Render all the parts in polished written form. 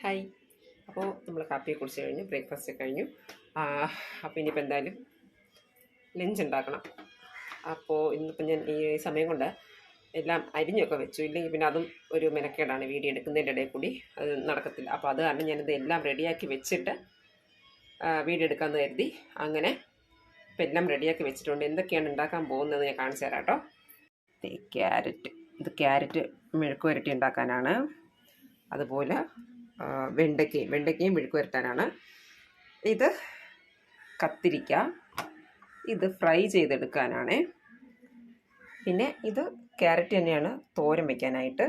Hi. അപ്പോൾ നമ്മൾ കാപ്പിയൊക്കെ കുടിച്ച് കഴിഞ്ഞു, ബ്രേക്ക്ഫാസ്റ്റ് കഴിഞ്ഞു. അപ്പോൾ ഇനിയിപ്പോൾ എന്തായാലും ലഞ്ച് ഉണ്ടാക്കണം. അപ്പോൾ ഇന്നിപ്പോൾ ഞാൻ ഈ സമയം കൊണ്ട് എല്ലാം അരിഞ്ഞൊക്കെ വെച്ചു. ഇല്ലെങ്കിൽ പിന്നെ അതും ഒരു മെനക്കേടാണ്, വീഡിയോ എടുക്കുന്നതിൻ്റെ ഇടയിൽ കൂടി അത് നടക്കത്തില്ല. അപ്പോൾ അത് കാരണം ഞാനിത് എല്ലാം റെഡിയാക്കി വെച്ചിട്ട് വീഡിയോ എടുക്കാമെന്ന് കരുതി. അങ്ങനെ ഇപ്പം എല്ലാം റെഡിയാക്കി വെച്ചിട്ടുണ്ട്. എന്തൊക്കെയാണ് ഉണ്ടാക്കാൻ പോകുന്നത് ഞാൻ കാണിച്ചു തരാം കേട്ടോ. ഇത് ക്യാരറ്റ് മെഴുക്ക് പുരട്ടി ഉണ്ടാക്കാനാണ്. അതുപോലെ വെണ്ടയ്ക്കയും മെഴുക്ക് പുരട്ടാനാണ്. ഇത് കത്തിരിക്ക, ഇത് ഫ്രൈ ചെയ്തെടുക്കാനാണ്. പിന്നെ ഇത് ക്യാരറ്റ് തന്നെയാണ് തോരൻ വയ്ക്കാനായിട്ട്.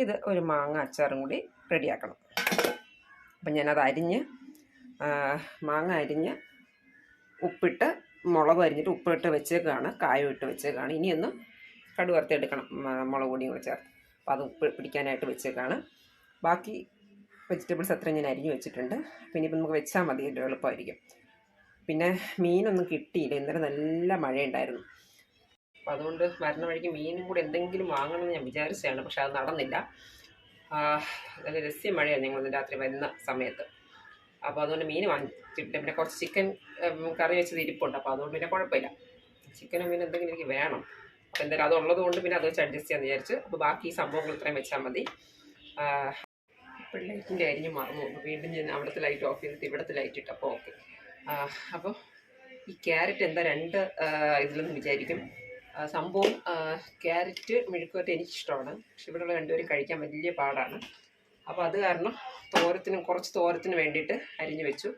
ഇത് ഒരു മാങ്ങ അച്ചാറും കൂടി റെഡിയാക്കണം. അപ്പം ഞാനത് മാങ്ങ അരിഞ്ഞ് ഉപ്പിട്ട് മുളക് അരിഞ്ഞിട്ട് ഉപ്പിട്ട് വെച്ചേക്കാണ്, കായം ഇട്ട് വെച്ചേക്കാണ്. ഇനിയൊന്ന് കടുക് വറുത്തെടുക്കണം, മുളക് പൊടിയും കൂടി ചേർത്ത്. അപ്പോൾ അത് ഉപ്പ് പിടിക്കാനായിട്ട് വെച്ചേക്കാണ്. ബാക്കി വെജിറ്റബിൾസ് അത്രയും ഞാൻ അരിഞ്ഞു വെച്ചിട്ടുണ്ട്. പിന്നെ ഇപ്പം നമുക്ക് വെച്ചാൽ മതി, എളുപ്പമായിരിക്കും. പിന്നെ മീനൊന്നും കിട്ടിയില്ല, ഇന്നലെ നല്ല മഴയുണ്ടായിരുന്നു. അപ്പോൾ അതുകൊണ്ട് മരണ വഴിക്ക് മീനും കൂടി എന്തെങ്കിലും വാങ്ങണമെന്ന് ഞാൻ വിചാരിച്ചതാണ്, പക്ഷെ അത് നടന്നില്ല. നല്ല രസ്യ മഴയാണ് ഞങ്ങൾ രാത്രി വരുന്ന സമയത്ത്. അപ്പോൾ അതുകൊണ്ട് മീൻ വാങ്ങിച്ചിട്ട് പിന്നെ കുറച്ച് ചിക്കൻ കറി വെച്ചത് ഇരിപ്പുണ്ട്. അപ്പോൾ അതുകൊണ്ട് പിന്നെ കുഴപ്പമില്ല. ചിക്കനും മീൻ എന്തെങ്കിലും എനിക്ക് വേണം. അപ്പോൾ എന്തായാലും അതുള്ളത് കൊണ്ട് പിന്നെ അത് വെച്ച് അഡ്ജസ്റ്റ് ചെയ്യാമെന്ന് വിചാരിച്ചു. അപ്പോൾ ബാക്കി ഈ സംഭവങ്ങൾ ഇത്രയും വെച്ചാൽ മതി. ഇപ്പോൾ ലൈറ്റിൻ്റെ അരിഞ്ഞ് മറന്നു. വീണ്ടും ഞാൻ അവിടുത്തെ ലൈറ്റ് ഓഫ് ചെയ്തിട്ട് ഇവിടുത്തെ ലൈറ്റ് ഇട്ടപ്പോൾ ഓക്കെ. അപ്പോൾ ഈ ക്യാരറ്റ് എന്താ രണ്ട് ഇതിലെന്ന് വിചാരിക്കും. സംഭവം ക്യാരറ്റ് മെഴുക്കുവരട്ടി എനിക്കിഷ്ടമാണ്, പക്ഷെ ഇവിടെയുള്ള രണ്ടുപേരും കഴിക്കാൻ വലിയ പാടാണ്. അപ്പോൾ അത് കാരണം കുറച്ച് തോരത്തിന് വേണ്ടിയിട്ട് അരിഞ്ഞു വെച്ചു.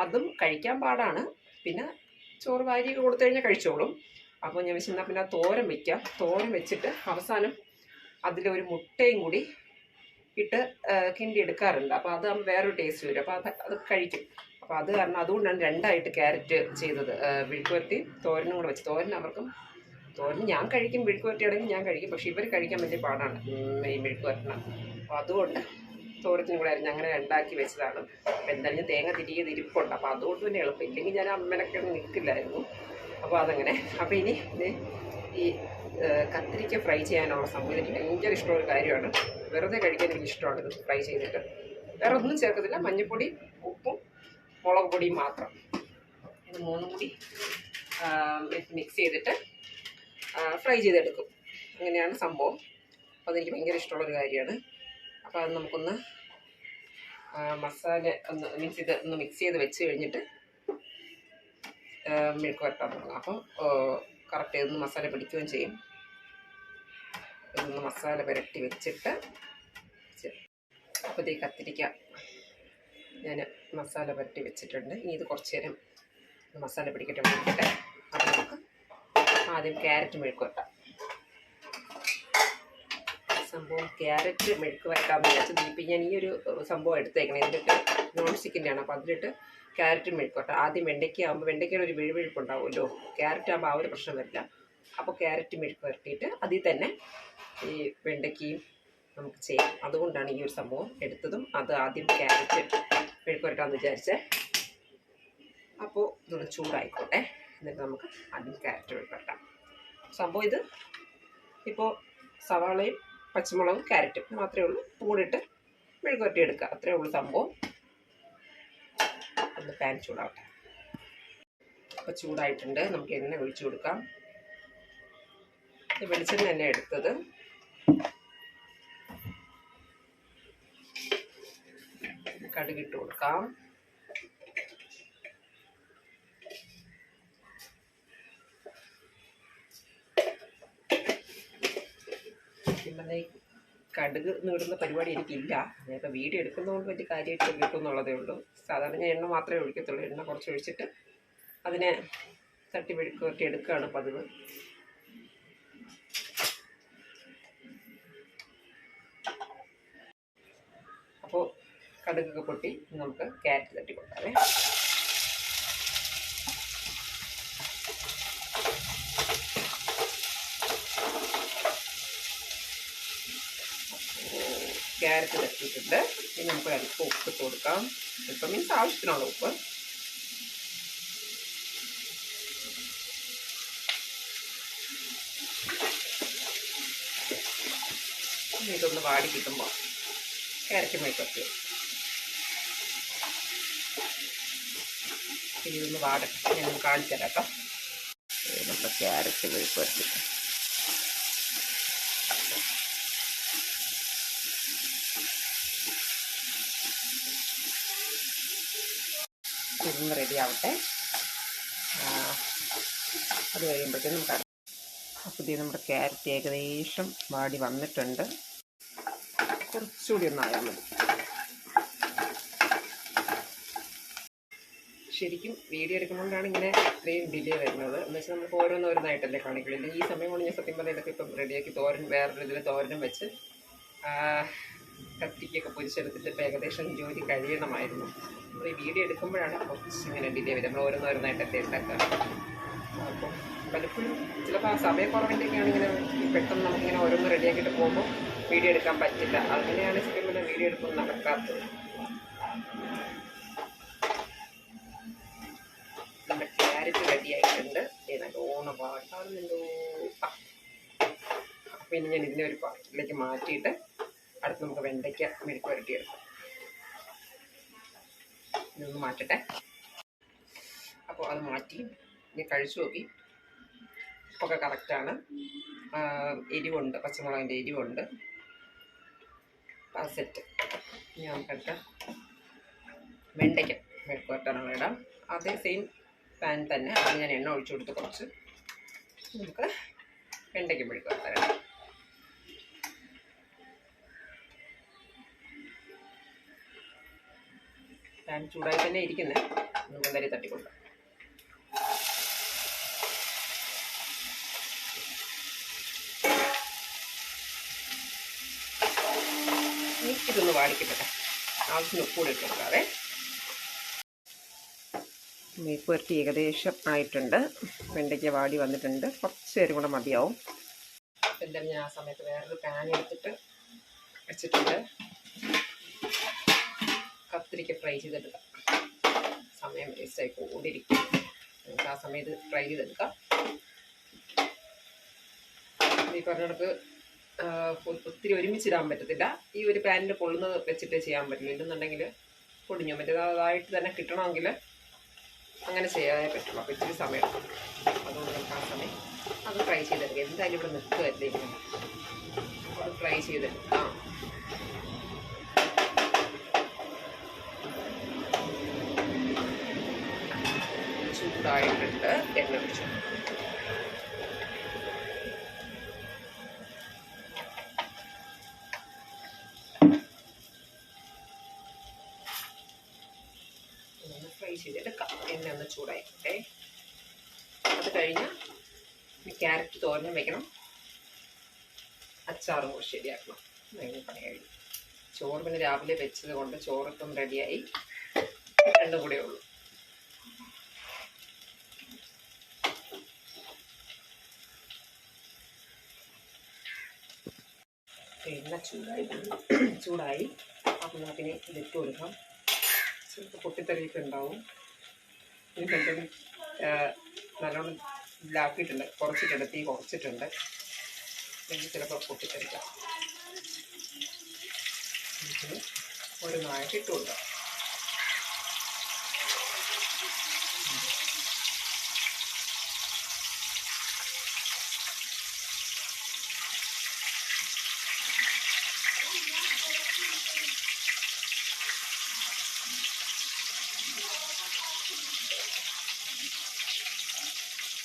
അതും കഴിക്കാൻ പാടാണ്. പിന്നെ ചോറ് വാരിയൊക്കെ കൊടുത്തു കഴിഞ്ഞാൽ കഴിച്ചോളും. അപ്പോൾ ഞാൻ വെച്ചാൽ പിന്നെ തോരൻ വയ്ക്കാം. തോരൻ വെച്ചിട്ട് അവസാനം അതിലൊരു മുട്ടയും കൂടി ഇട്ട് കിണ്ടി എടുക്കാറുണ്ട്. അപ്പോൾ അത് വേറൊരു ടേസ്റ്റ് വരും. അപ്പോൾ അത് കഴിക്കും. അപ്പോൾ അത് കാരണം അതുകൊണ്ടാണ് രണ്ടായിട്ട് ക്യാരറ്റ് ചെയ്തത്. മെഴുക്ക് പുരട്ടി തോരനും കൂടെ വെച്ച്. തോരൻ ഞാൻ കഴിക്കും, മെഴുക്ക് പുരട്ടിയാണെങ്കിൽ ഞാൻ കഴിക്കും. പക്ഷേ ഇവർ കഴിക്കാൻ വലിയ പാടാണ് ഈ മെഴുക്ക് പുരട്ടണ. അപ്പോൾ അതുകൊണ്ട് തോരത്തിനും കൂടെ ആയിരുന്നു അങ്ങനെ രണ്ടാക്കി വെച്ചതാണ്. അപ്പോൾ എന്തായാലും തേങ്ങ തിരിപ്പുണ്ട്. അപ്പോൾ അതുകൊണ്ട് തന്നെ എളുപ്പം. ഇല്ലെങ്കിൽ ഞാൻ അമ്മനൊക്കെ നിൽക്കില്ലായിരുന്നു. അപ്പോൾ അതങ്ങനെ. അപ്പോൾ ഇനി ഈ കത്തിരിക്ക ഫ്രൈ ചെയ്യാനുള്ള സംഭവം എനിക്ക് ഭയങ്കര ഇഷ്ടമുള്ള കാര്യമാണ്. വെറുതെ കഴിക്കാൻ എനിക്ക് ഇഷ്ടമാണ് ഇത് ഫ്രൈ ചെയ്തിട്ട്. വേറെ ഒന്നും ചേർക്കത്തില്ല, മഞ്ഞൾപ്പൊടി, ഉപ്പും മുളക് പൊടിയും മാത്രം. ഇത് മൂന്നും കൂടി മിക്സ് ചെയ്തിട്ട് ഫ്രൈ ചെയ്തെടുക്കും. അങ്ങനെയാണ് സംഭവം. അപ്പോൾ അതെനിക്ക് ഭയങ്കര ഇഷ്ടമുള്ളൊരു കാര്യമാണ്. അപ്പോൾ അത് നമുക്കൊന്ന് മസാല ഒന്ന് മിക്സ് ചെയ്ത് വെച്ച് കഴിഞ്ഞിട്ട് മെഴുക്ക് പുരട്ടാൻ തുടങ്ങും. അപ്പം കറക്റ്റ് ഇതൊന്ന് മസാല പിടിക്കുകയും ചെയ്യും. ഇതൊന്ന് മസാല പുരട്ടി വെച്ചിട്ട് അപ്പോൾ ഈ കത്തിരിക്ക ഞാൻ മസാല പുരട്ടി വെച്ചിട്ടുണ്ട്. ഇനി ഇത് കുറച്ച് നേരം മസാല പിടിക്കട്ടെ വേണ്ടിയിട്ട്. അപ്പോൾ നമുക്ക് ആദ്യം ക്യാരറ്റ് മെഴുക്ക് പുരട്ടാം. സംഭവം ക്യാരറ്റ് മെഴുക്ക് വരട്ടാമെന്ന് വിചാരിച്ചത്. ഇപ്പം ഞാൻ ഈ ഒരു സംഭവം എടുത്തേക്കണം. ഇതിലിട്ട് നോൺ സ്റ്റിക്കിൻ്റെയാണ്. അപ്പോൾ അതിലിട്ട് ക്യാരറ്റ് മെഴുക്ക് വരട്ടാം. ആദ്യം വെണ്ടയ്ക്ക ആകുമ്പോൾ വെണ്ടയ്ക്കയുടെ ഒരു വിഴുവിഴുപ്പ് ഉണ്ടാവുമല്ലോ. ക്യാരറ്റ് ആകുമ്പോൾ ആ ഒരു പ്രശ്നം വരില്ല. അപ്പോൾ ക്യാരറ്റ് മെഴുക്ക് വരട്ടിയിട്ട് അതിൽ തന്നെ ഈ വെണ്ടയ്ക്കയും നമുക്ക് ചെയ്യാം. അതുകൊണ്ടാണ് ഈ ഒരു സംഭവം എടുത്തതും. അത് ആദ്യം ക്യാരറ്റ് മെഴുക്ക് വരട്ടാമെന്ന് വിചാരിച്ചേ. അപ്പോൾ ഇതൊന്ന് ചൂടായിക്കോട്ടെ. എന്നിട്ട് നമുക്ക് ആദ്യം ക്യാരറ്റ് മെഴുക്ക് വരട്ടാം. സംഭവം ഇത് ഇപ്പോൾ സവാളയും പച്ചമുളകും ക്യാരറ്റും മാത്രമേ ഉള്ളൂ. കൂടിയിട്ട് മെഴുക്ക് വരട്ടി എടുക്കുക, അത്രയേ ഉള്ളൂ സംഭവം. ഒന്ന് പാൻ ചൂടാവട്ടെ. അപ്പോൾ ചൂടായിട്ടുണ്ട്. നമുക്ക് എണ്ണ ഒഴിച്ചു കൊടുക്കാം. വെളിച്ചെണ്ണ തന്നെ എടുത്തത്. കടുകിട്ട് കൊടുക്കാം. പിന്നെ കടുക് നീടുന്ന പരിപാടി എനിക്കില്ല. ഞാനിപ്പോൾ വീഡിയോ എടുക്കുന്നതുകൊണ്ട് വലിയ കാര്യമായിട്ട് കിട്ടും എന്നുള്ളതേ ഉള്ളൂ. സാധാരണ ഞാൻ എണ്ണ മാത്രമേ ഒഴിക്കത്തുള്ളൂ. എണ്ണ കുറച്ച് ഒഴിച്ചിട്ട് അതിനെ തട്ടി മെഴുക്ക് പുരട്ടി എടുക്കുകയാണ് പതിവ്. അപ്പോൾ കടുകൊക്കെ പൊട്ടി നമുക്ക് ക്യാരറ്റ് തട്ടി കൊടുക്കാവേ. ക്യാരറ്റ് തട്ടിയിട്ടുണ്ട്. ഇനി നമുക്ക് അല്പം ഉപ്പ് ഇട്ട് കൊടുക്കാം. ഇപ്പം മീൻസ് ആവശ്യത്തിനുള്ള ഉപ്പ്. ഇതൊന്ന് വാടി കിട്ടുമ്പോൾ ക്യാരറ്റ് മെഴുക്കുവരട്ടി. ഇതൊന്ന് വാടട്ടെ, ഞാൻ കാണിച്ചു തരാം കേട്ടോ. നമ്മുടെ ക്യാരറ്റ് മെഴുക്കുവരട്ടി ഇതൊന്ന് റെഡി ആവട്ടെ. അത് കഴിയുമ്പോഴത്തേക്കും നമുക്ക് അപ്പോൾ ഇത് നമ്മുടെ ക്യാരറ്റ് ഏകദേശം വാടി വന്നിട്ടുണ്ട്. കുറച്ചുകൂടി ഒന്നായാൽ മതി. ശരിക്കും വീഡിയോ എടുക്കുമ്പോഴാണ് ഇങ്ങനെ ഇത്രയും ഡിലേ വരുന്നത്. എന്ന് വെച്ചാൽ നമുക്ക് ഓരോന്നോരോന്നായിട്ടല്ലേ കാണിക്കില്ല. ഈ സമയം കൊണ്ട് ഞാൻ സത്യം പറഞ്ഞാൽ ഇതൊക്കെ ഇപ്പം റെഡിയാക്കി വേറൊരു ഇതിൽ തോരനും വെച്ച് കത്തിക്കൊക്കെ പൊരിച്ചെടുത്തിട്ട് ഇപ്പം ഏകദേശം ജോലി കഴിയണമായിരുന്നു. നമ്മൾ ഈ വീഡിയോ എടുക്കുമ്പോഴാണ് കുറച്ച് ഇങ്ങനെ ഡിലേ വരും. നമ്മൾ ഓരോന്നോരോന്നായിട്ടല്ലേ ഉണ്ടാക്കുക. അപ്പോൾ പലപ്പോഴും ചിലപ്പോൾ ആ സമയക്കുറവിൻ്റെയൊക്കെയാണ് ഇങ്ങനെ പെട്ടെന്ന് നമുക്കിങ്ങനെ ഓരോന്ന് റെഡിയാക്കിയിട്ട് പോകുമ്പോൾ വീഡിയോ എടുക്കാൻ പറ്റില്ല. അങ്ങനെയാണ് ശരിക്കും പിന്നെ വീഡിയോ എടുക്കുന്നത് നടക്കാത്തത്. നമ്മുടെ ക്യാരറ്റ് റെഡി ആയിട്ടുണ്ട്. നല്ലോണം വാട്ടാണെന്നല്ലോ. പിന്നെ ഞാൻ ഇതിനെ ഒരു പാത്രത്തിലേക്ക് മാറ്റിയിട്ട് അടുത്ത് നമുക്ക് വെണ്ടയ്ക്ക മെഴുക്ക് വരട്ടിയെടുക്കാം. ഇതൊന്ന് മാറ്റട്ടെ. അപ്പോൾ അത് മാറ്റി ഞാൻ കഴിച്ചു നോക്കി. ഒക്കെ കറക്റ്റാണ്. എരിവുണ്ട്, പച്ചമുളകിൻ്റെ എരിവുണ്ട്. സെറ്റ്. ഞാൻ കണ്ട വെണ്ടയ്ക്ക മെഴുക്ക് വരട്ടാണ് ഇടാം. അതേ സെയിം പാൻ തന്നെ അത് ഞാൻ എണ്ണ ഒഴിച്ചു കൊടുത്ത് കുറച്ച് നമുക്ക് വെണ്ടയ്ക്ക മെഴുക്ക് വരട്ടാം. പാൻ ചൂടായി തന്നെ ഇരിക്കുന്നത്. നമുക്ക് എന്തായാലും തട്ടിക്കൊടുക്കാം. ഇതൊന്ന് വാടിക്കട്ടെ. ആവശ്യത്തിന് ഉപ്പൂടെ ഇട്ട് കൊടുക്കാവേ. മെഴുക്ക് വരട്ടി ഏകദേശം ആയിട്ടുണ്ട്. വെണ്ടയ്ക്ക വാടി വന്നിട്ടുണ്ട്. കുറച്ച് നേരം കൂടെ മതിയാവും. എന്തായാലും ഞാൻ ആ സമയത്ത് വേറൊരു പാൻ എടുത്തിട്ട് വെച്ചിട്ടുണ്ട്. കത്തിരിക്ക ഫ്രൈ ചെയ്തെടുക്കാം. സമയം വേസ്റ്റായി കൂടിയിരിക്കും. നമുക്ക് ആ സമയത്ത് ഫ്രൈ ചെയ്തെടുക്കാം. ഈ പറഞ്ഞിടക്ക് ഒത്തിരി ഒരുമിച്ചിടാൻ പറ്റത്തില്ല. ഈ ഒരു പാനിൻ്റെ പൊള്ളുന്നത് വെച്ചിട്ട് ചെയ്യാൻ പറ്റില്ല. ഇല്ലെന്നുണ്ടെങ്കിൽ പൊടിഞ്ഞു. മറ്റേതായിട്ട് തന്നെ കിട്ടണമെങ്കിൽ അങ്ങനെ ചെയ്യാനേ പറ്റുള്ളൂ. അപ്പോൾ ഇത്തിരി സമയം എടുക്കും. അതുകൊണ്ട് നമുക്ക് ആ സമയം അത് ഫ്രൈ ചെയ്തെടുക്കാം. എന്തായാലും ഇവിടെ നിൽക്കുകയല്ലേ, അത് ഫ്രൈ ചെയ്തെടുക്കാം. ചൂടായിട്ടുണ്ട്. എണ്ണ ഒഴിച്ചു. ഫ്രൈ ചെയ്തെടുക്കാം. എണ്ണ ഒന്ന് ചൂടായിട്ടെ. അത് കഴിഞ്ഞ് ക്യാരറ്റ് തോരനും വെക്കണം. അച്ചാറും കൂടി ശരിയാക്കണം. അതിന് പണിയായി. ചോറ് പിന്നെ രാവിലെ വെച്ചത് കൊണ്ട് ചോറൊക്കെ റെഡിയായി. രണ്ടും കൂടെ ഉള്ളൂ. എണ്ണ ചൂടായി. അപ്പം നമുക്കിനി ഇതിട്ട് കൊടുക്കാം. ചിലപ്പോൾ പൊട്ടിത്തെറിയൊക്കെ ഉണ്ടാവും. ഇതിന് എന്തെങ്കിലും നല്ലോണം ഇതാക്കിയിട്ടുണ്ട്. കുറച്ചിട്ടുണ്ട്, തീ കുറച്ചിട്ടുണ്ട്. അല്ലെങ്കിൽ ചിലപ്പോൾ പൊട്ടിത്തെറിക്കാം. ഓരോന്നായിട്ട് ഇട്ട് കൊടുക്കാം.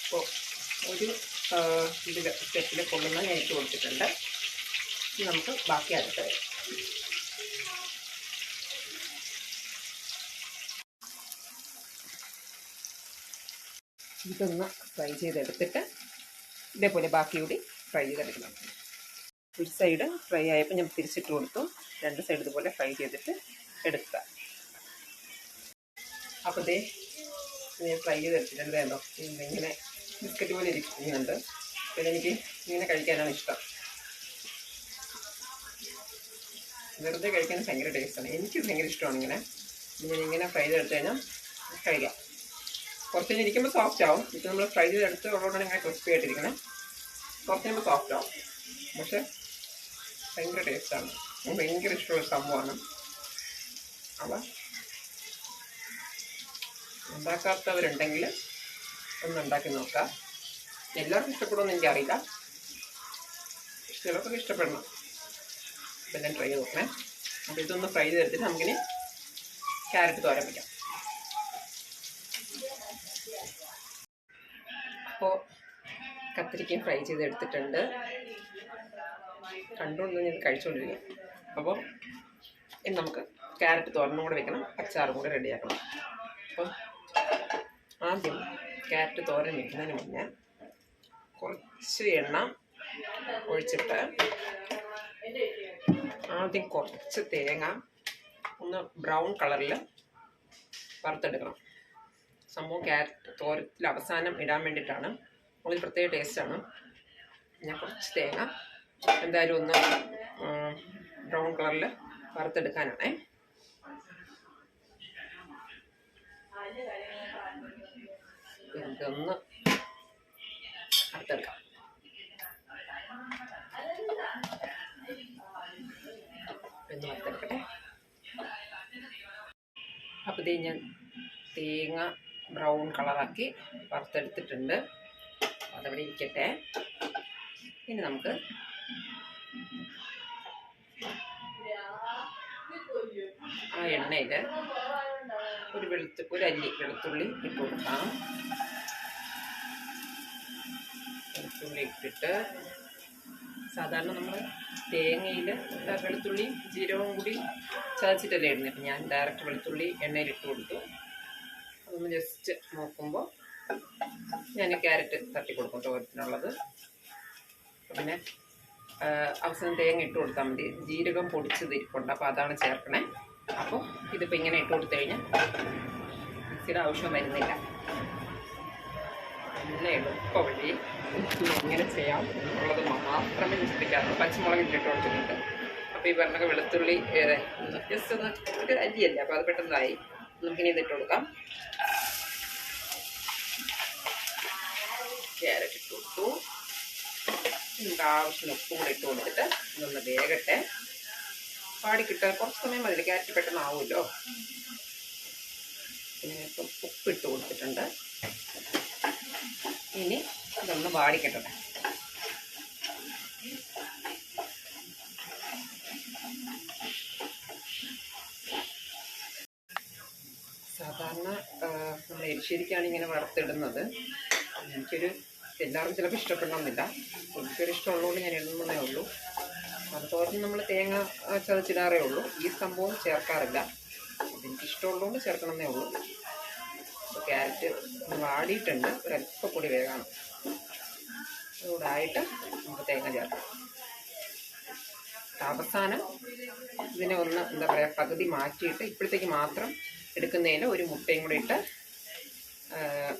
അപ്പോൾ ഒരു ഇതിൽ സ്റ്റെപ്പിൽ കൊള്ളുന്ന ഞാൻ ഇട്ട് കൊടുത്തിട്ടുണ്ട്. ഇനി നമുക്ക് ബാക്കി അടുത്ത് വരും. ഇതൊന്ന് ഫ്രൈ ചെയ്തെടുത്തിട്ട് ഇതേപോലെ ബാക്കി കൂടി ഫ്രൈ ചെയ്തെടുക്കണം. ഒരു സൈഡ് ഫ്രൈ ആയപ്പോൾ ഞാൻ തിരിച്ചിട്ട് കൊടുത്തു. രണ്ട് സൈഡ് ഇതുപോലെ ഫ്രൈ ചെയ്തിട്ട് എടുക്കുക. അപ്പോൾ ഇതേ ഞാൻ ഫ്രൈ ചെയ്തെടുത്തിട്ടുണ്ട്. കേട്ടോ, ഇങ്ങനെ ബിസ്ക്കറ്റ് പോലെ ഇരിക്കുന്നുണ്ട്. പിന്നെ എനിക്ക് ഇങ്ങനെ കഴിക്കാനാണ് ഇഷ്ടം. വെറുതെ കഴിക്കാൻ ഭയങ്കര ടേസ്റ്റാണ്. എനിക്ക് ഭയങ്കര ഇഷ്ടമാണ് ഇങ്ങനെ. ഞാനിങ്ങനെ ഫ്രൈ ചെയ്തെടുത്ത് കഴിഞ്ഞാൽ കഴിക്കാം. കുറച്ച് കഴിഞ്ഞ് ഇരിക്കുമ്പോൾ സോഫ്റ്റ് ആവും. ഇപ്പോൾ നമ്മൾ ഫ്രൈ ചെയ്തെടുത്ത് ഉള്ളതുകൊണ്ടാണ് ഇങ്ങനെ ക്രിസ്പി ആയിട്ടിരിക്കണം. കുറച്ച് കഴിയുമ്പോൾ സോഫ്റ്റ് ആവും. പക്ഷേ ഭയങ്കര ടേസ്റ്റാണ്. ഭയങ്കര ഇഷ്ടമുള്ള സംഭവമാണ്. അപ്പോൾ ഉണ്ടാക്കാത്തവരുണ്ടെങ്കിൽ ഒന്ന് ഉണ്ടാക്കി നോക്കാം. എല്ലാവർക്കും ഇഷ്ടപ്പെടുമെന്ന് എനിക്കറിയില്ല, ചിലർക്കൊക്കെ ഇഷ്ടപ്പെടണം. അപ്പം എല്ലാം ട്രൈ ചെയ്ത് നോക്കണേ. അപ്പോൾ ഇതൊന്ന് ഫ്രൈ ചെയ്തെടുത്തിട്ട് നമുക്കിനി ക്യാരറ്റ് തോരൻ വയ്ക്കാം. അപ്പോൾ കത്തിരിക്കയും ഫ്രൈ ചെയ്തെടുത്തിട്ടുണ്ട്. കണ്ടുകൊണ്ട് ഞാൻ കഴിച്ചുകൊണ്ടിരിക്കും. അപ്പോൾ ഇനി നമുക്ക് ക്യാരറ്റ് തോരനും കൂടെ വെക്കണം, അച്ചാറും കൂടെ റെഡിയാക്കണം. അപ്പം ആദ്യം ക്യാരറ്റ് തോരൻ വെക്കുന്നതിന് മുന്നേ കുറച്ച് എണ്ണ ഒഴിച്ചിട്ട് ആദ്യം കുറച്ച് തേങ്ങ ഒന്ന് ബ്രൗൺ കളറിൽ വറുത്തെടുക്കണം. സംഭവം ക്യാരറ്റ് തോരത്തിൽ അവസാനം ഇടാൻ വേണ്ടിയിട്ടാണ്, ഒരു പ്രത്യേക ടേസ്റ്റാണ്. ഞാൻ കുറച്ച് തേങ്ങ എന്തായാലും ഒന്ന് ബ്രൗൺ കളറിൽ വറുത്തെടുക്കാനാണേ. ഇതൊന്ന് വറുത്തെടുക്കാം. ഒന്ന് വറുത്തെടുക്കട്ടെ. അപ്പോൾ ഇത് ഞാൻ തേങ്ങ ബ്രൗൺ കളറാക്കി വറുത്തെടുത്തിട്ടുണ്ട്. അതവിടെ ഇരിക്കട്ടെ. ഇനി നമുക്ക് ആ എണ്ണയിൽ ഒരു അല്ലി വെളുത്തുള്ളി ഇട്ട് കൊടുക്കാം. വെളുത്തുള്ളി ഇട്ടിട്ട് സാധാരണ നമ്മൾ തേങ്ങയിൽ വെളുത്തുള്ളി ജീരകവും കൂടി ചതച്ചിട്ടല്ലേ ഇടുന്നത്. അപ്പം ഞാൻ ഡയറക്റ്റ് വെളുത്തുള്ളി എണ്ണയിൽ ഇട്ട് കൊടുത്തു. അതൊന്ന് ജസ്റ്റ് നോക്കുമ്പോൾ ഞാൻ ക്യാരറ്റ് തട്ടി കൊടുക്കും തോരത്തിനുള്ളത്. പിന്നെ അവസാനം തേങ്ങ ഇട്ട് കൊടുത്താൽ മതി. ജീരകം പൊടിച്ചത് ഇരിപ്പുണ്ട്, അപ്പോൾ അതാണ് ചേർക്കണേ. അപ്പോൾ ഇതിപ്പോൾ ഇങ്ങനെ ഇട്ട് കൊടുത്തു കഴിഞ്ഞാൽ മിക്സിയുടെ ആവശ്യം വരുന്നില്ല. നല്ല എളുപ്പ വഴി എങ്ങനെ ചെയ്യാം എന്നുള്ളത് മാത്രമേ ചിന്തിക്കാറുള്ളൂ. പച്ചമുളക് ഇട്ട് കൊടുത്തിട്ടുണ്ട്. അപ്പോൾ ഈ പറഞ്ഞ വെളുത്തുള്ളി ജസ്റ്റ് ഒന്ന് ഒരു അരിയല്ലേ, അപ്പോൾ അത് പെട്ടെന്നായി. നമുക്കിനി ഇതിട്ട് കൊടുക്കാം. ക്യാരറ്റ് ഇട്ട് കൊടുത്തു. നമുക്ക് ആവശ്യത്തിന് ഉപ്പും കൂടെ ഇട്ട് കൊടുത്തിട്ട് ഇതൊന്ന് വേഗട്ടെ. പാടിക്കിട്ടാൽ കുറച്ച് സമയം മതി, ക്യാരറ്റ് പെട്ടെന്ന് ആവുമല്ലോ. പിന്നെ ഇപ്പം ഉപ്പിട്ട് കൊടുത്തിട്ടുണ്ട്. ഇനി ഇതൊന്ന് വാടിക്കട്ടെ. സാധാരണ നമ്മൾ എരിശ്ശേരിക്കാണ് ഇങ്ങനെ വറുത്തിടുന്നത്. എല്ലാവർക്കും ചിലപ്പോൾ ഇഷ്ടപ്പെടണമെന്നില്ല. എനിക്കൊരു ഇഷ്ടമുള്ളതുകൊണ്ട് ഞാൻ ഇടുന്നതേ ഉള്ളൂ. അത് തോരൻ നമ്മൾ തേങ്ങ ചതച്ചിടാറേ ഉള്ളൂ. ഈ സംഭവം ചേർക്കാറില്ല. എനിക്കിഷ്ടമുള്ളതുകൊണ്ട് ചേർക്കണമെന്നേ ഉള്ളൂ. അപ്പോൾ ക്യാരറ്റ് വാടിയിട്ടുണ്ട്, ഒരല്പം കൂടി വേഗമാണ്. അതുകൂടെ ആയിട്ട് നമുക്ക് തേങ്ങ ചേർക്കാം. അവസാനം ഇതിനെ ഒന്ന് എന്താ പറയുക പകുതി മാറ്റിയിട്ട് ഇപ്പോഴത്തേക്ക് മാത്രം എടുക്കുന്നതിൽ ഒരു മുട്ടയും കൂടി ഇട്ട്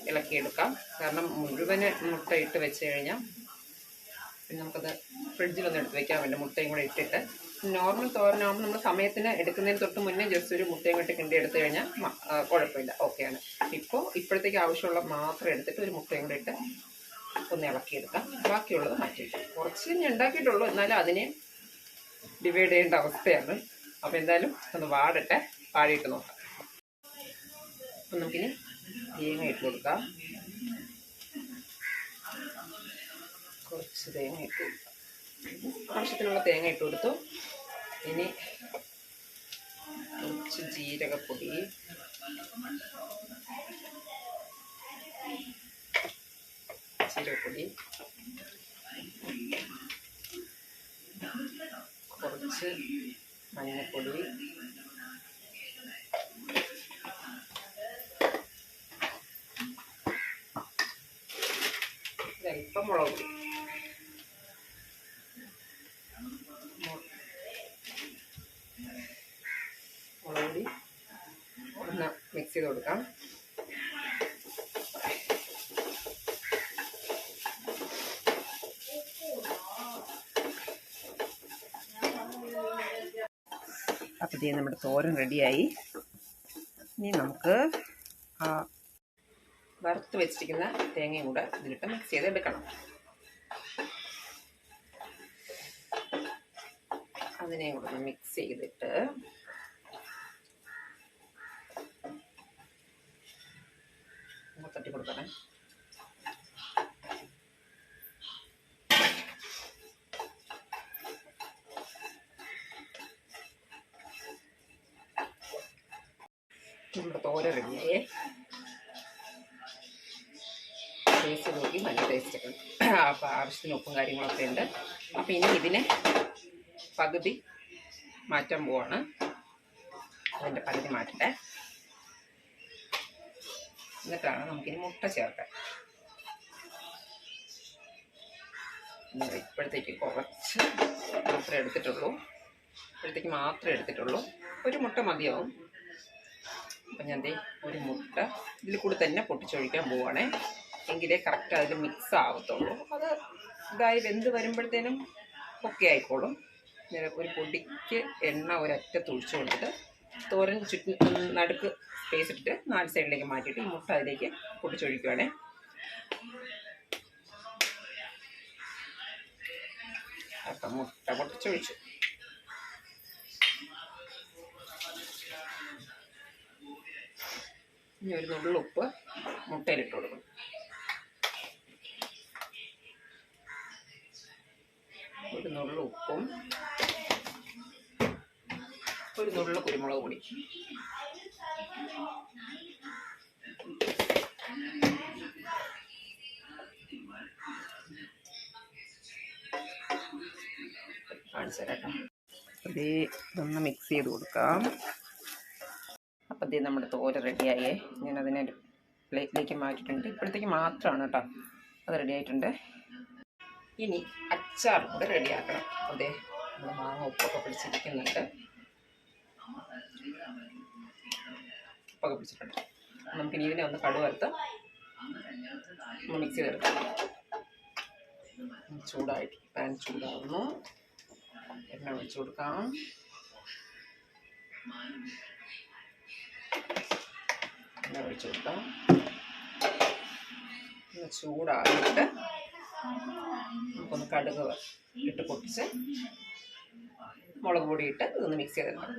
ഇളക്കിയെടുക്കാം. കാരണം മുഴുവന് മുട്ട ഇട്ട് വെച്ച് കഴിഞ്ഞാൽ പിന്നെ നമുക്കത് ഫ്രിഡ്ജിലൊന്നും എടുത്ത് വയ്ക്കാൻ വേണ്ടി മുട്ടയും കൂടെ ഇട്ടിട്ട്, നോർമൽ തോരനാകുമ്പോൾ നമ്മൾ സമയത്തിന് എടുക്കുന്നതിന് തൊട്ട് മുന്നേ ജസ്റ്റ് ഒരു മുട്ടയും കൂടി കിണ്ടി എടുത്തു കഴിഞ്ഞാൽ കുഴപ്പമില്ല, ഓക്കെയാണ്. ഇപ്പോഴത്തേക്ക് ആവശ്യമുള്ള മാത്രം എടുത്തിട്ട് ഒരു മുട്ടയും കൂടി ഇട്ട് ഒന്ന് ഇളക്കിയെടുക്കാം. ബാക്കിയുള്ളത് മാറ്റി വയ്ക്കാം. കുറച്ച് ഞാൻ ഉണ്ടാക്കിയിട്ടുള്ളൂ, എന്നാലും അതിനെ ഡിവൈഡ് ചെയ്യേണ്ട അവസ്ഥയാണ്. അപ്പോൾ എന്തായാലും ഒന്ന് വാടട്ടെ, വാടിയിട്ട് നോക്കാം. അപ്പം നമുക്കിനി തേങ്ങ ഇട്ട് കൊടുക്കാം. കുറച്ച് തേങ്ങ ഇട്ട് കൊടുക്കാം. ആവശ്യത്തിനുള്ള തേങ്ങ ഇട്ട് കൊടുത്തു. ഇനി കുറച്ച് ജീരകപ്പൊടി, കുറച്ച് മഞ്ഞൾപ്പൊടി, അല്പം മുളക് പൊടി, ഒന്ന് മിക്സ് ചെയ്ത് കൊടുക്കാം. അപ്പോൾ ഇത് നമ്മുടെ തോരൻ റെഡിയായി. ഇനി നമുക്ക് വറുത്ത് വെച്ചിരിക്കുന്ന തേങ്ങയും കൂടെ ഇതിലിട്ട് മിക്സ് ചെയ്തെടുക്കണം. അതിനെ കൂടെ ഒന്ന് മിക്സ് ചെയ്തിട്ട് തട്ടി കൊടുക്കണേ. നമ്മുടെ തോര റെഡിയായേ. ടേസ്റ്റ് നോക്കി നല്ല ടേസ്റ്റ് ഒക്കെ ഉണ്ട്. അപ്പോൾ ആവശ്യത്തിന് ഉപ്പും കാര്യങ്ങളൊക്കെ ഉണ്ട്. അപ്പോൾ ഇനി ഇതിനെ പകുതി മാറ്റാൻ പോവാണ്. അതിൻ്റെ പകുതി മാറ്റട്ടെ. എന്നിട്ടാണ് നമുക്കിനി മുട്ട ചേർക്കാൻ. ഇപ്പോഴത്തേക്ക് കുറച്ച് മാത്രമേ എടുത്തിട്ടുള്ളൂ. ഒരു മുട്ട മതിയാവും. അപ്പം ഞാൻ ഒരു മുട്ട ഇതിൽ കൂടി തന്നെ പൊട്ടിച്ചൊഴിക്കാൻ പോവുകയാണേ. എങ്കിലേ കറക്റ്റ് അതിൽ മിക്സ് ആവത്തുള്ളൂ. അത് ഇതായി വെന്ത് വരുമ്പോഴത്തേനും ഒക്കെ ആയിക്കോളും. ഒരു പൊടിക്ക് എണ്ണ ഒരറ്റത്ത് ഒഴിച്ചു കൊടുത്തിട്ട് തോരൻ ചുറ്റും നടുക്ക് സ്പേസ് ഇട്ടിട്ട് 4 സൈഡിലേക്ക് മാറ്റിയിട്ട് ഈ മുട്ട അതിലേക്ക് പൊട്ടിച്ചൊഴിക്കുകയാണേ. അപ്പം മുട്ട പൊട്ടിച്ചൊഴിച്ചു. ഇനി ഒരു നുള്ളുപ്പ് മുട്ടയിലിട്ട് കൊടുക്കും. ഒരു നുള്ളു ഉപ്പും ഒരു നുള്ളു കുരുമുളക് പൊടി. കാണിച്ചു തരാം. ഇതൊന്ന് മിക്സ് ചെയ്ത് കൊടുക്കാം. അപ്പം നമ്മുടെ തോര റെഡിയായേ. ഞാനതിനെ പ്ലേറ്റിലേക്ക് മാറ്റിയിട്ടുണ്ട്. ഇപ്പോഴത്തേക്ക് മാത്രമാണ് കേട്ടോ അത് റെഡി ആയിട്ടുണ്ട്. ഇനി അച്ചാർ കൂടെ റെഡിയാക്കണം. നമ്മൾ മാങ്ങ ഉപ്പൊക്കെ പിടിച്ചിരിക്കുന്നുണ്ട്. നമുക്കിനി ഇതിനെ ഒന്ന് കടുവറുത്ത് മിക്സ് ചെയ്തെടുക്കാം. ചൂടായിട്ട് പാൻ ചൂടാവുന്നു. എണ്ണ ഒഴിച്ചു കൊടുക്കാം. ചൂടായിട്ട് നമുക്കൊന്ന് കടുക് ഇട്ട് പൊട്ടിച്ച് മുളക് പൊടി ഇട്ട് ഇതൊന്ന് മിക്സ് ചെയ്തെടുക്കാം.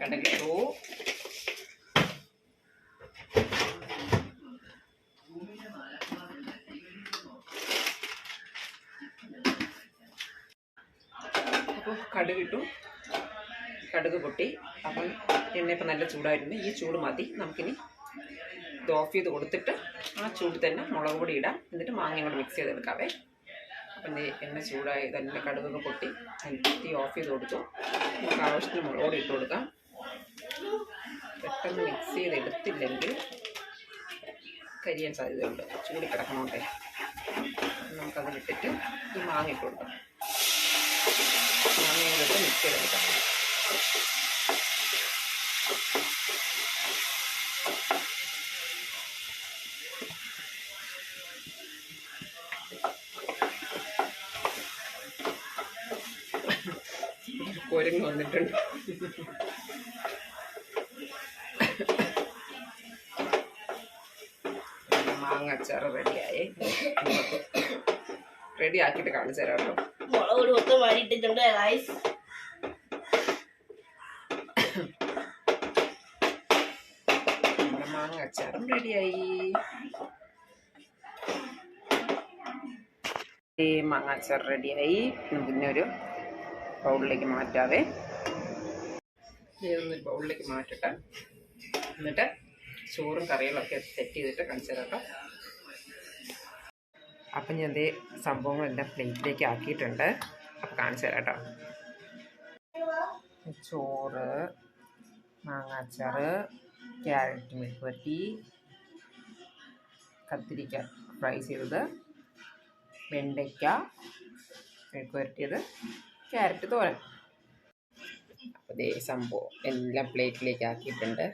കടുകിട്ടു. അപ്പോൾ കടുക് പൊട്ടി. അപ്പം എണ്ണ ഇപ്പം നല്ല ചൂടായിട്ടുണ്ട്. ഈ ചൂട് മതി. നമുക്കിനി ഇത് ഓഫ് ചെയ്ത് കൊടുത്തിട്ട് ആ ചൂട് തന്നെ മുളക് പൊടി ഇടാം. എന്നിട്ട് മാങ്ങയും കൂടെ മിക്സ് ചെയ്തെടുക്കാവേ. അപ്പം എണ്ണ ചൂടായി നല്ല കടുകൊക്കെ പൊട്ടി. തീ ഓഫ് ചെയ്ത് കൊടുത്തു. നമുക്ക് ആവശ്യത്തിന് മുളക് പൊടി ഇട്ട് കൊടുക്കാം. പെട്ടെന്ന് മിക്സ് ചെയ്തെടുത്തില്ലെങ്കിൽ കരിയാൻ സാധ്യതയുണ്ട്. ചൂടി കിടക്കണോട്ടെ. നമുക്കതിലിട്ടിട്ട് ഈ മാങ്ങ ഇട്ട് കൊടുക്കാം. മാങ്ങയിലിട്ട് മിക്സ് ചെയ്തെടുക്കാം. കുരങ്ങ് വന്നിട്ടുണ്ട്. മാങ്ങ അച്ചാർ റെഡിയായി. റെഡി ആക്കിയിട്ട് കാണിച്ചു തരാം കേട്ടോ. നമ്മുടെ മാങ്ങ അച്ചാറും റെഡിയായി. മാങ്ങ അച്ചാർ റെഡിയായി. പിന്നെ ഒരു ബൗളിലേക്ക് മാറ്റാവേ. ഇതൊന്നൊരു ബൗളിലേക്ക് മാറ്റിട്ട് എന്നിട്ട് ചോറും കറികളൊക്കെ സെറ്റ് ചെയ്തിട്ട് കാണിച്ചു തരാം കേട്ടോ. അപ്പം ഞാൻ സംഭവങ്ങളെല്ലാം പ്ലേറ്റിലേക്ക് ആക്കിയിട്ടുണ്ട്. അപ്പം കാണിച്ചു തരാം കേട്ടോ. ചോറ്, മാങ്ങാച്ചാർ, ക്യാരറ്റ് മെഴുക്കുവരട്ടി, കത്തിരിക്ക ഫ്രൈ ചെയ്തത്, വെണ്ടയ്ക്ക മെഴുക്കുവരട്ടിയത്, ക്യാരറ്റ് തോരൻ. അപ്പോൾ സംഭവം എല്ലാം പ്ലേറ്റിലേക്ക് ആക്കിയിട്ടുണ്ട്.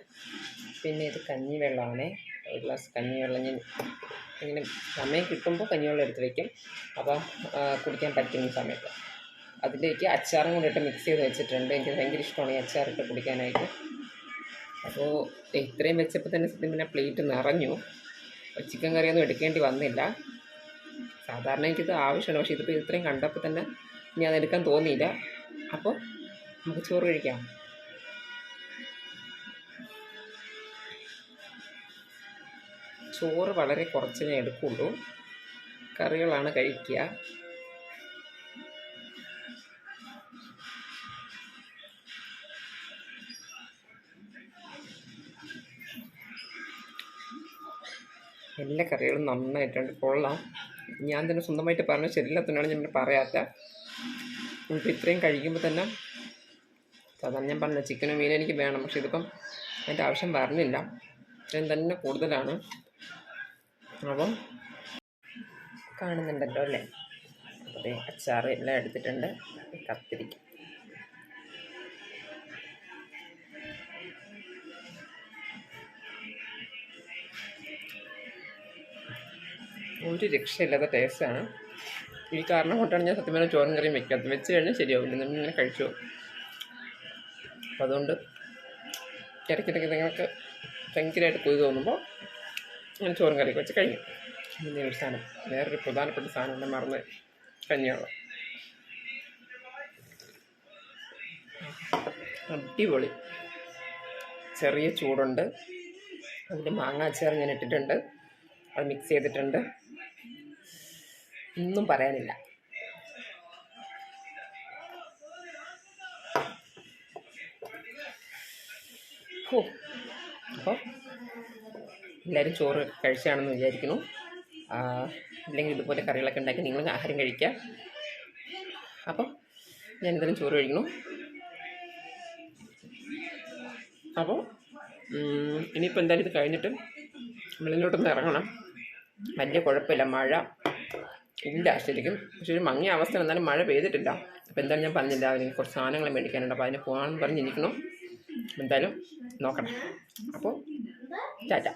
പിന്നെ ഇത് കഞ്ഞിവെള്ളമാണ്. ഒരു ഗ്ലാസ് കഞ്ഞിവെള്ളം ഞാൻ ഇങ്ങനെ സമയം കിട്ടുമ്പോൾ കഞ്ഞിവെള്ളം എടുത്ത് വയ്ക്കും. അപ്പോൾ കുടിക്കാൻ പറ്റുന്ന സമയത്ത് അതിലേക്ക് അച്ചാറും കൂടെ ഇട്ട് മിക്സ് ചെയ്ത് വെച്ചിട്ടുണ്ട്. എനിക്ക് ഭയങ്കര ഇഷ്ടമാണ് ഈ അച്ചാറിട്ട് കുടിക്കാനായിട്ട്. അപ്പോൾ ഇത്രയും വെച്ചപ്പോൾ തന്നെ സത്യം പിന്നെ പ്ലേറ്റ് നിറഞ്ഞു. ചിക്കൻ കറിയൊന്നും എടുക്കേണ്ടി വന്നില്ല. സാധാരണ എനിക്കിത് ആവശ്യമാണ്, പക്ഷേ ഇതിപ്പോൾ ഇത്രയും കണ്ടപ്പോൾ തന്നെ ഞാൻ എടുക്കാൻ തോന്നിയില്ല. അപ്പോൾ നമുക്ക് ചോറ് കഴിക്കാം. ചോറ് വളരെ കുറച്ച് ഞാൻ എടുക്കുള്ളൂ, കറികളാണ് കഴിക്കുക. എല്ലാ കറികളും നന്നായിട്ടുണ്ട്, കൊള്ളാം. ഞാൻ തന്നെ സ്വന്തമായിട്ട് പറഞ്ഞ ശരിയില്ലാത്തതുകൊണ്ടാണ് ഞാൻ പറയാത്ത. നമുക്ക് ഇത്രയും കഴിക്കുമ്പോൾ തന്നെ സാധാരണ ഞാൻ പറഞ്ഞ ചിക്കനും മീനും എനിക്ക് വേണം, പക്ഷെ ഇതിപ്പം അതിൻ്റെ ആവശ്യം പറഞ്ഞില്ല, ഇത്രയും തന്നെ കൂടുതലാണ്. അപ്പം കാണുന്നുണ്ടല്ലോ അല്ലേ? അപ്പോൾ അച്ചാർ എല്ലാം എടുത്തിട്ടുണ്ട്. കത്തിരിക്ക ഒരു രക്ഷയില്ലാത്ത ടേസ്റ്റാണ്. ഈ കാരണം കൊണ്ടാണ് ഞാൻ സത്യം പറഞ്ഞാൽ ചോറും കറിയും വെക്കാത്തത്. വെച്ച് കഴിഞ്ഞാൽ ശരിയാവില്ല, നമ്മളിങ്ങനെ കഴിച്ചു. അപ്പം അതുകൊണ്ട് ഇടയ്ക്കിടയ്ക്ക് നിങ്ങൾക്ക് ഭയങ്കരമായിട്ട് കൊതി തോന്നുമ്പോൾ ഞാൻ ചോറും കറിയൊക്കെ വെച്ച് കഴിക്കും. പിന്നെ ഒരു സാധനം, വേറൊരു പ്രധാനപ്പെട്ട സാധനം മറന്ന്, കഞ്ഞിവെള്ളം. അടിപൊളി. ചെറിയ ചൂടുണ്ട്, അതിൽ മാങ്ങ അച്ചാർ ഞാൻ ഇട്ടിട്ടുണ്ട്, അത് മിക്സ് ചെയ്തിട്ടുണ്ട്. ഒന്നും പറയാനില്ല. അപ്പോൾ എല്ലാവരും ചോറ് കഴിച്ചാണെന്ന് വിചാരിക്കുന്നു. അല്ലെങ്കിൽ ഇതുപോലെ കറികളൊക്കെ ഉണ്ടാക്കി നിങ്ങൾ ആഹാരം കഴിക്കുക. അപ്പോൾ ഞാനിതെല്ലാം ചോറ് കഴിക്കുന്നു. അപ്പോൾ ഇനിയിപ്പോൾ എന്തായാലും ഇത് കഴിഞ്ഞിട്ട് വെളിയിലോട്ടൊന്ന് ഇറങ്ങണം. വലിയ കുഴപ്പമില്ല, മഴ ഇല്ല ശരിക്കും, പക്ഷെ ഒരു മങ്ങിയ അവസ്ഥ. എന്നാലും മഴ പെയ്തിട്ടില്ല. അപ്പോൾ എന്തായാലും ഞാൻ പറഞ്ഞില്ല, എനിക്ക് കുറച്ച് സാധനങ്ങൾ മേടിക്കാനുണ്ട്, അപ്പോൾ അതിന് പോകാമെന്ന് പറഞ്ഞിരിക്കണം. എന്തായാലും നോക്കണം. അപ്പോൾ ടാറ്റ.